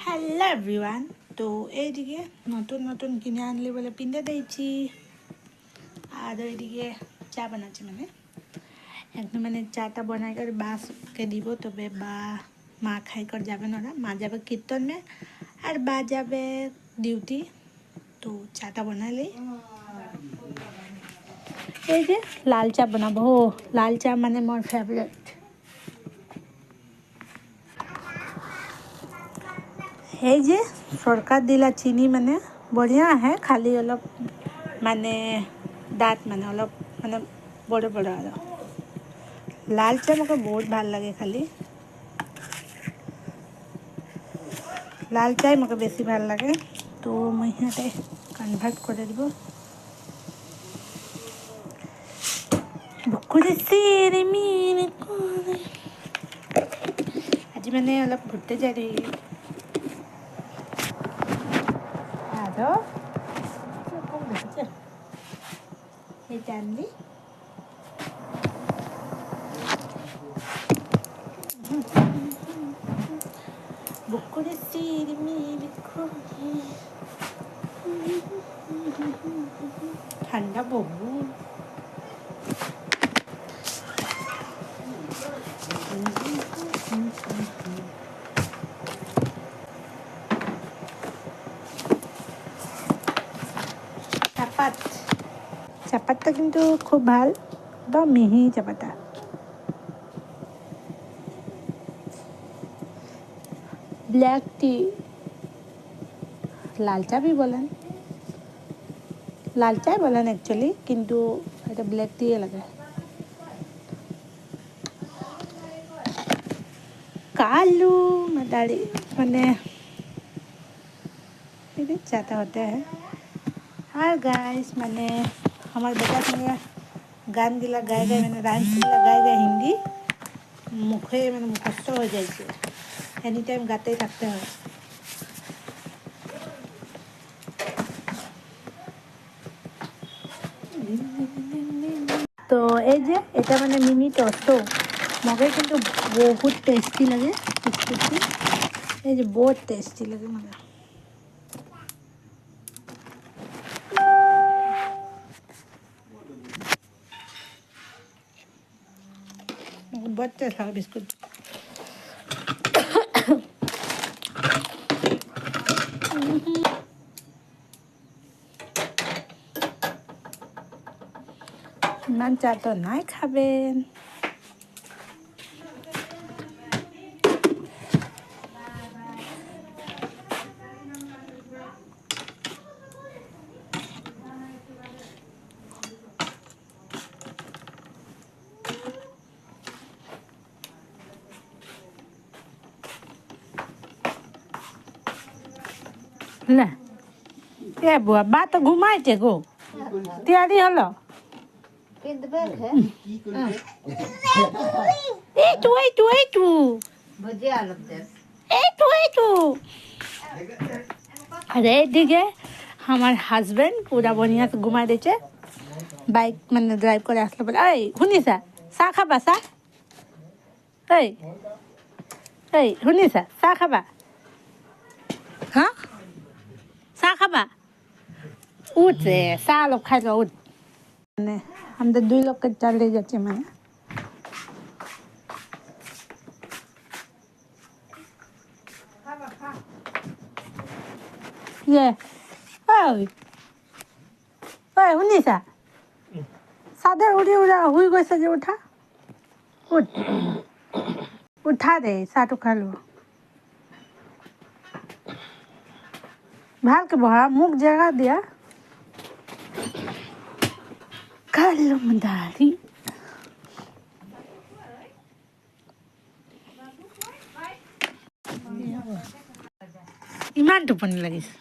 Hello everyone. তো এইদিকে নতুন নতুন কিনে আনলি বলে পিন্ধে দিয়েছি, আর ওইদিকে চা বানাচ্ছি। মানে একদম মানে চাটা বানাই করে বাসকে দিব, তবে বা মা খাই করে যাবে না, মা যাবে কীর্তন মে আর বা যাবে ডিউটি। তো চাটা বানালে এই যে লাল চা বানাবো। লাল চা মানে মোর ফেভারিট। এই যে সরকার দিলা চিনি মানে বঢ়িয়া আহে, খালি অলপ মানে দাঁত মানে অলপ মানে বড় বড় আৰু লাল চাহ মোক বহুত ভাল লাগে। খালি লাল চাই মোক বেছি ভাল লাগে। তো মই সিহঁতে কনভাৰ্ট কৰি দিব। আজি মানে অলপ ঘূৰতে যাই ৰহি আৰু এইটা আনলি বুকুৰে চিৰিমিৰি ঠাণ্ডা বহুত। চাপাতটা কিন্তু খুব ভাল, একদম মিহি চাপাতা। ব্ল্যাক টি, লাল চা भी বলেন, লাল চাই বলেন অ্যাকচুয়ালি, কিন্তু এটা ব্ল্যাক টি লাগে। कालू मदारी मैंने चाहता होता है। और गाइस मैंने हमारे बेटा संगे गान दिला गाए गए, मैंने डांस दिला गाए गए हिंदी मुखे मैंने मुखस्त हो जाए, एनी टाइम गाते ही थकते हैं। तो এই যে এটা মানে মিনি টস্টো মগে কিন্তু বহুত টেস্টি লাগে। এই যে বহুত টেস্টি লাগে মগে। बहुत टेस्ट लगा बिस्कुट। ইমান চা তো নাই খাবেন। না এ বুয়া বা তো ঘুমাইছে গো, তৈরি হলো। अरे दिखे हमार हाजबैंड पूरा बढ़िया से घुमा देचे। बाइक मैंने ड्राइव करे आसले बोले ऐ শুনিছা চাহ খাবা চাহ, এই এই শুনিছা চাহ খাবা, হ্যাঁ চাহ খাবা, উঠ রে চাহ অলপ খাই লো উঠ। মানে আমাদের 2 লোকের চাল ले যাচ্ছে মানে ইয়ে ওই ওই শুনিছা চাদৰ উৰি উৰা শুই গৈছে যে, উঠা উঠ উঠা দে চাহটো খালো। ভালকে বহা, মুখ জেগা দিয়া। কালো মদারি ইমান টোপনি লাগিছে।